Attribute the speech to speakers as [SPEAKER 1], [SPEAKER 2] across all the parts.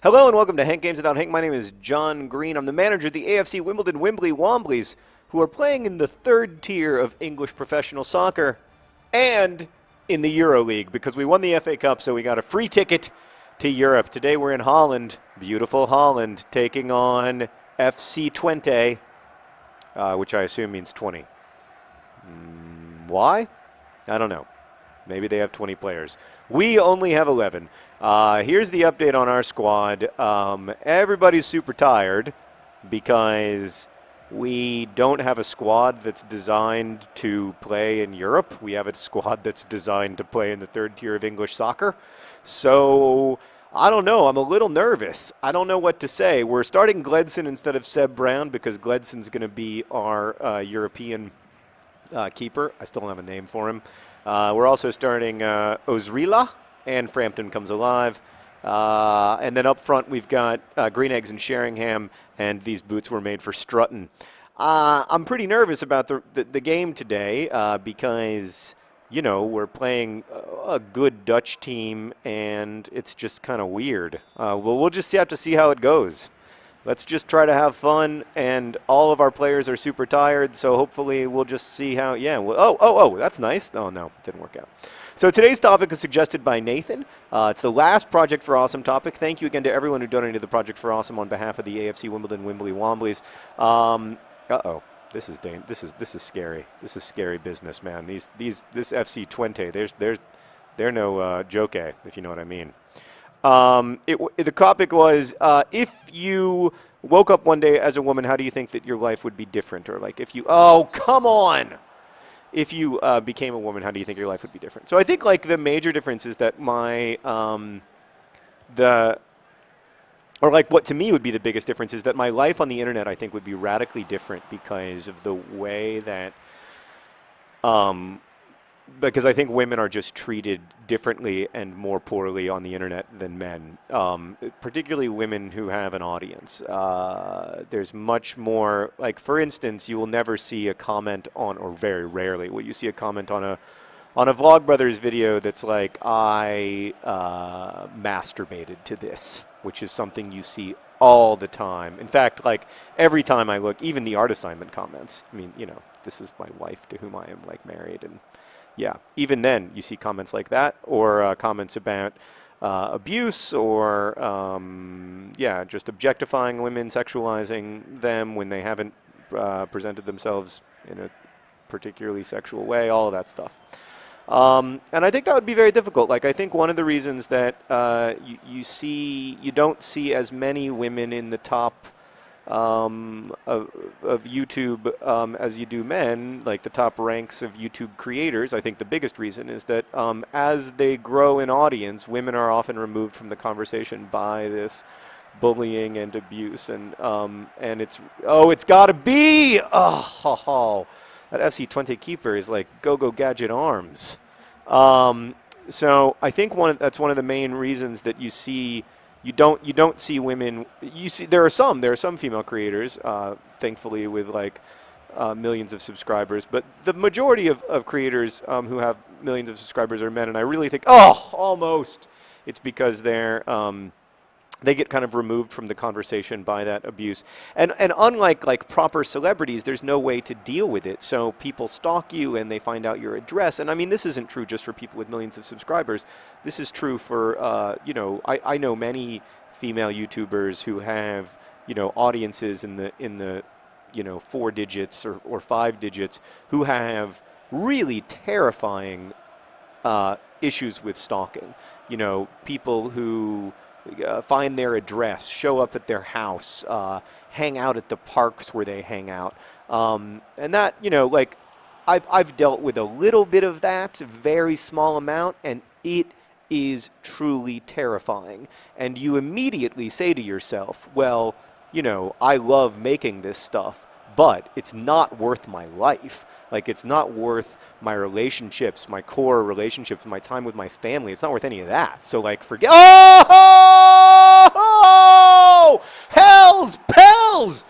[SPEAKER 1] Hello and welcome to Hank Games Without Hank. My name is John Green. I'm the manager of the AFC Wimbledon Wimbly Womblys, who are playing in the third tier of English professional soccer and in the Euro League because we won the FA Cup, so we got a free ticket to Europe. Today we're in Holland, beautiful Holland, taking on FC Twente, which I assume means 20. Why? I don't know. Maybe they have 20 players. We only have 11. Here's the update on our squad. Everybody's super tired because we don't have a squad that's designed to play in Europe. We have a squad that's designed to play in the third tier of English soccer. So I don't know. I'm a little nervous. I don't know what to say. We're starting Gledson instead of Seb Brown because Gledson's going to be our European keeper. I still don't have a name for him. We're also starting Ozrila, and Frampton comes alive. And then up front, we've got Green Eggs and Sheringham, and these boots were made for strutting. I'm pretty nervous about the game today because, you know, we're playing a good Dutch team, and it's just kind of weird. We'll just have to see how it goes. Let's just try to have fun, and all of our players are super tired, so hopefully we'll just see how, yeah. Oh, that's nice. Oh, no, didn't work out. So today's topic is suggested by Nathan. It's the last Project for Awesome topic. Thank you again to everyone who donated the Project for Awesome on behalf of the AFC Wimbledon Wimbly Womblys. This is scary. This is scary business, man. This FC Twente, they're no joke, if you know what I mean. The topic was, if you woke up one day as a woman, how do you think that your life would be different? Or like if you, oh, come on. If you became a woman, how do you think your life would be different? So I think like the major difference is that what to me would be the biggest difference is that my life on the internet I think would be radically different because of the way that, because I think women are just treated differently and more poorly on the internet than men, particularly women who have an audience. There's much more, like for instance, you will never see a comment on, or very rarely will you see a comment on a Vlogbrothers video that's like, I masturbated to this, which is something you see all the time. In fact, like every time I look, even the art assignment comments, I mean, you know, this is my wife to whom I am like married, and yeah, even then you see comments like that, or comments about abuse, or just objectifying women, sexualizing them when they haven't presented themselves in a particularly sexual way, all of that stuff. And I think that would be very difficult. Like I think one of the reasons that you don't see as many women in the top of YouTube as you do men, like the top ranks of YouTube creators. I think the biggest reason is that as they grow in audience, women are often removed from the conversation by this bullying and abuse, and it's got to be that FC Twente keeper is like go Gadget arms. So I think that's one of the main reasons that you see. You don't see women. You see there are some female creators, thankfully, with like millions of subscribers. But the majority of creators who have millions of subscribers are men, and I really think almost it's because they get kind of removed from the conversation by that abuse. And unlike like proper celebrities, there's no way to deal with it. So people stalk you and they find out your address. And I mean, this isn't true just for people with millions of subscribers. This is true for, I know many female YouTubers who have, audiences in the 4 digits or 5 digits who have really terrifying issues with stalking. People who find their address, show up at their house, hang out at the parks where they hang out. And that, like I've dealt with a little bit of that, a very small amount, and it is truly terrifying. And you immediately say to yourself, well, I love making this stuff, but it's not worth my life. Like, it's not worth my relationships, my core relationships, my time with my family. It's not worth any of that. So, like, forget. Oh! Hell's Pels!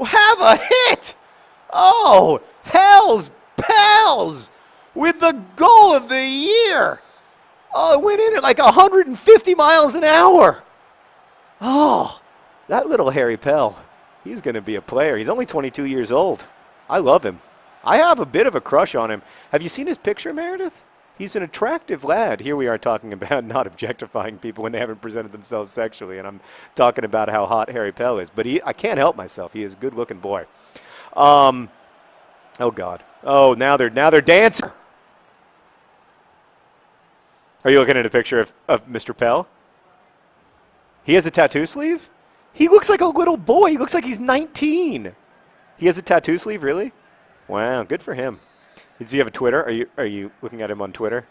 [SPEAKER 1] Have a hit! Oh! Hell's Pels! With the goal of the year! Oh, it went in at like 150 miles an hour. Oh. That little Harry Pell, he's going to be a player. He's only 22 years old. I love him. I have a bit of a crush on him. Have you seen his picture, Meredith? He's an attractive lad. Here we are talking about not objectifying people when they haven't presented themselves sexually, and I'm talking about how hot Harry Pell is. But I can't help myself. He is a good-looking boy. Oh God. Oh, now they're dancing. Are you looking at a picture of Mr. Pell? He has a tattoo sleeve? He looks like a little boy. He looks like he's 19. He has a tattoo sleeve, really? Wow, good for him. Does he have a Twitter? Are you looking at him on Twitter?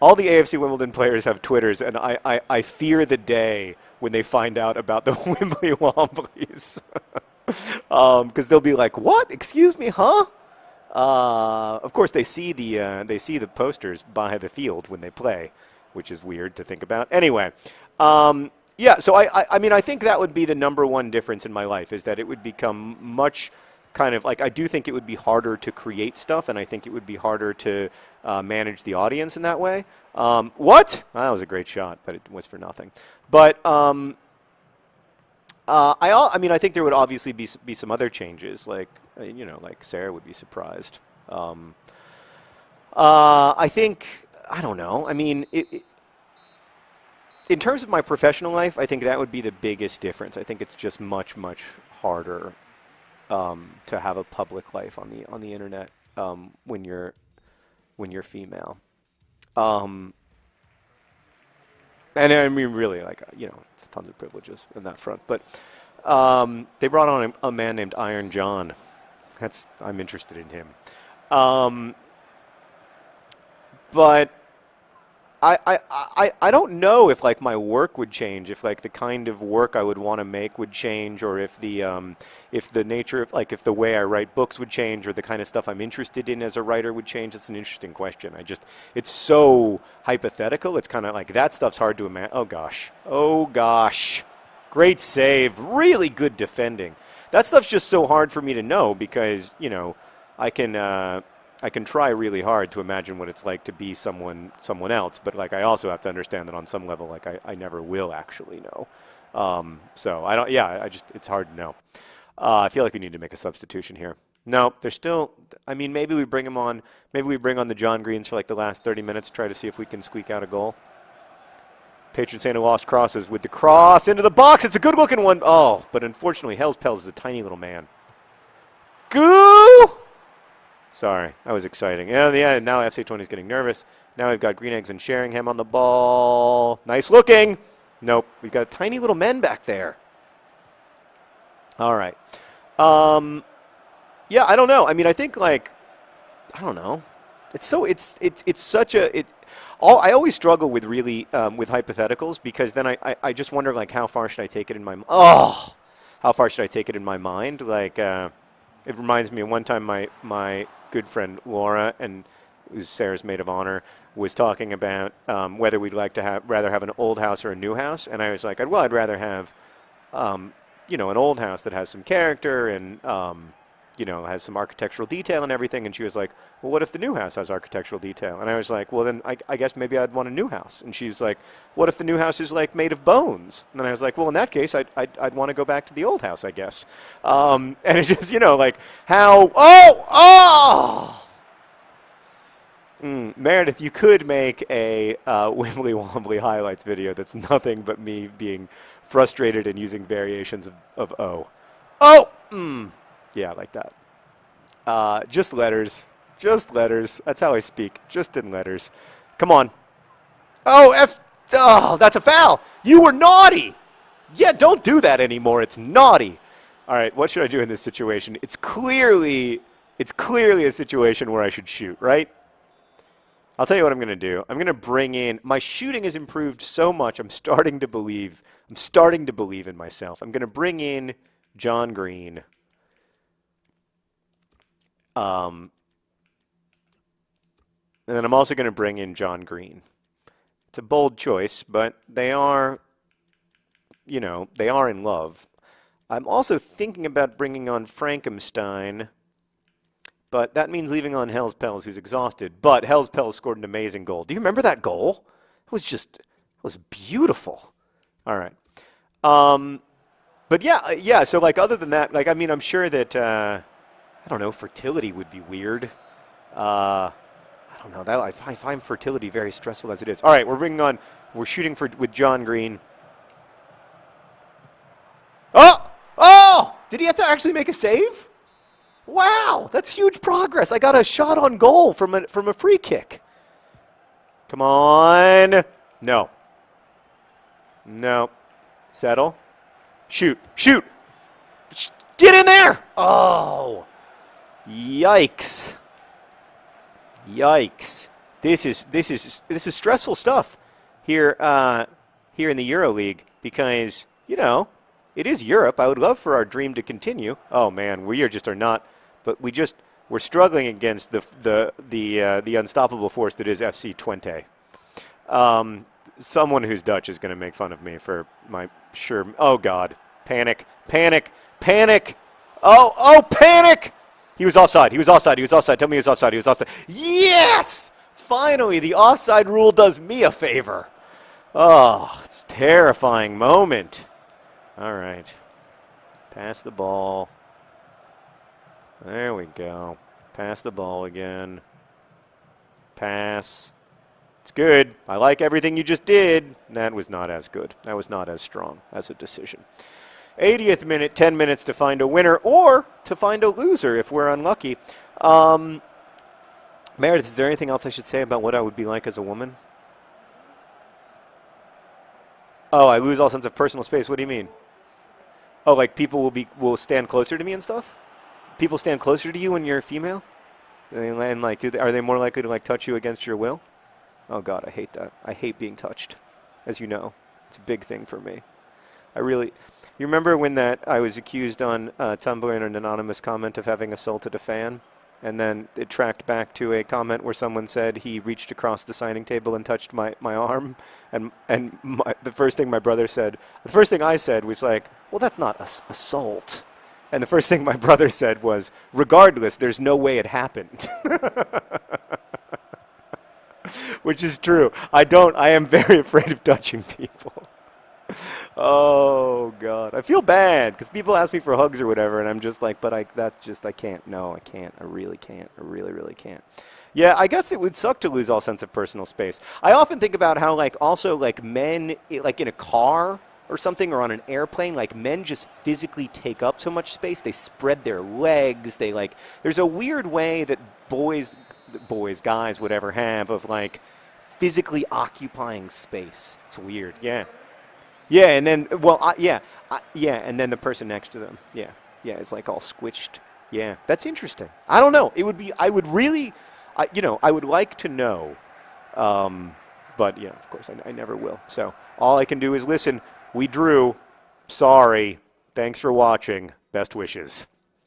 [SPEAKER 1] All the AFC Wimbledon players have Twitters, and I fear the day when they find out about the Wimbly Womblys. Because they'll be like, what? Excuse me, huh? Of course, they see the posters by the field when they play, which is weird to think about. Anyway, yeah, so I mean, I think that would be the number one difference in my life, is that it would become much kind of like, I do think it would be harder to create stuff, and I think it would be harder to manage the audience in that way. What? That was a great shot, but it was for nothing. But I mean, I think there would obviously be some other changes, like, you know, like Sarah would be surprised. I think, I don't know. I mean, in terms of my professional life, I think that would be the biggest difference. I think it's just much, much harder to have a public life on the internet when you're female. And I mean, really, like, you know, tons of privileges in that front. But they brought on a man named Iron John. I'm interested in him. But I don't know if, like, my work would change, if, like, the kind of work I would want to make would change, or if the nature of, like, if the way I write books would change, or the kind of stuff I'm interested in as a writer would change. It's an interesting question. It's so hypothetical. It's kind of like, that stuff's hard to imagine. Oh gosh. Oh gosh. Great save. Really good defending. That stuff's just so hard for me to know, because, you know, I can try really hard to imagine what it's like to be someone else, but, like, I also have to understand that on some level, like, I never will actually know. So I don't. Yeah, it's hard to know. I feel like we need to make a substitution here. No, they're still. I mean, maybe we bring him on. Maybe we bring on the John Greens for, like, the last 30 minutes, try to see if we can squeak out a goal. Patron Saint of Lost Crosses with the cross into the box. It's a good-looking one. Oh, but unfortunately, Hell's Pels is a tiny little man. Goo! Sorry, that was exciting. Yeah, now FC 20 is getting nervous. Now we've got Green Eggs and Sheringham on the ball. Nice looking. Nope, we've got a tiny little men back there. All right. Yeah, I don't know. I mean, I think, like, I don't know. It's such a I always struggle with really with hypotheticals, because then I just wonder, like, how far should I take it in my how far should I take it in my mind? Like, it reminds me of one time my good friend Laura, and who's Sarah's maid of honor, was talking about whether we'd like to rather have an old house or a new house, and I was like, I'd rather have you know, an old house that has some character and you know, has some architectural detail and everything. And she was like, well, what if the new house has architectural detail? And I was like, well, then I guess maybe I'd want a new house. And she was like, what if the new house is, like, made of bones? And then I was like, well, in that case, I'd want to go back to the old house, I guess. And it's just, you know, like, how, Meredith, you could make a Wimbly Wombly highlights video that's nothing but me being frustrated and using variations of O. Yeah, like that. Just letters. Just letters. That's how I speak. Just in letters. Come on. Oh, that's a foul. You were naughty. Yeah, don't do that anymore. It's naughty. All right, what should I do in this situation? It's clearly a situation where I should shoot, right? I'll tell you what I'm going to do. I'm going to bring in, my shooting has improved so much, I'm starting to believe in myself. I'm going to bring in John Green. And then I'm also going to bring in John Green. It's a bold choice, but they are, you know, they are in love. I'm also thinking about bringing on Frankenstein, but that means leaving on Hell's Pels, who's exhausted. But Hell's Pels scored an amazing goal. Do you remember that goal? It was beautiful. All right. But yeah. So like, other than that, like, I mean, I'm sure that I don't know, fertility would be weird. I don't know. That I find fertility very stressful as it is. All right, we're bringing on. We're shooting with John Green. Oh! Oh! Did he have to actually make a save? Wow, that's huge progress. I got a shot on goal from a free kick. Come on. No. No. Settle. Shoot. Shoot. Get in there. Oh. Yikes. Yikes. This is stressful stuff here here in the EuroLeague because, you know, it is Europe. I would love for our dream to continue. Oh man, we are not, but we're struggling against the unstoppable force that is FC Twente. Someone who's Dutch is going to make fun of me for my sure. Oh God, panic, panic, panic. Oh, panic. He was offside. He was offside. He was offside. Tell me he was offside. He was offside. Yes! Finally, the offside rule does me a favor. Oh, it's a terrifying moment. All right. Pass the ball. There we go. Pass the ball again. Pass. It's good. I like everything you just did. That was not as good. That was not as strong as a decision. 80th minute, 10 minutes to find a winner or to find a loser if we're unlucky. Meredith, is there anything else I should say about what I would be like as a woman? Oh, I lose all sense of personal space. What do you mean? Oh, like people will stand closer to me and stuff? People stand closer to you when you're female? And like, are they more likely to like touch you against your will? Oh God, I hate that. I hate being touched, as you know. It's a big thing for me. You remember when I was accused on Tumblr in an anonymous comment of having assaulted a fan? And then it tracked back to a comment where someone said he reached across the signing table and touched my arm. And the first thing I said was like, well, that's not assault. And the first thing my brother said was, regardless, there's no way it happened. Which is true. I am very afraid of touching people. Oh God, I feel bad because people ask me for hugs or whatever, and I'm just like, but I can't. No, I can't. I really can't. I really, really can't. Yeah, I guess it would suck to lose all sense of personal space. I often think about how men, like in a car or something, or on an airplane, like men just physically take up so much space. They spread their legs. There's a weird way that guys, whatever, have of like physically occupying space. It's weird. Yeah. Yeah, and then, and then the person next to them, yeah, it's like all squished. Yeah, that's interesting. I don't know. I would like to know, but yeah, of course, I never will. So all I can do is listen. We drew. Sorry. Thanks for watching. Best wishes.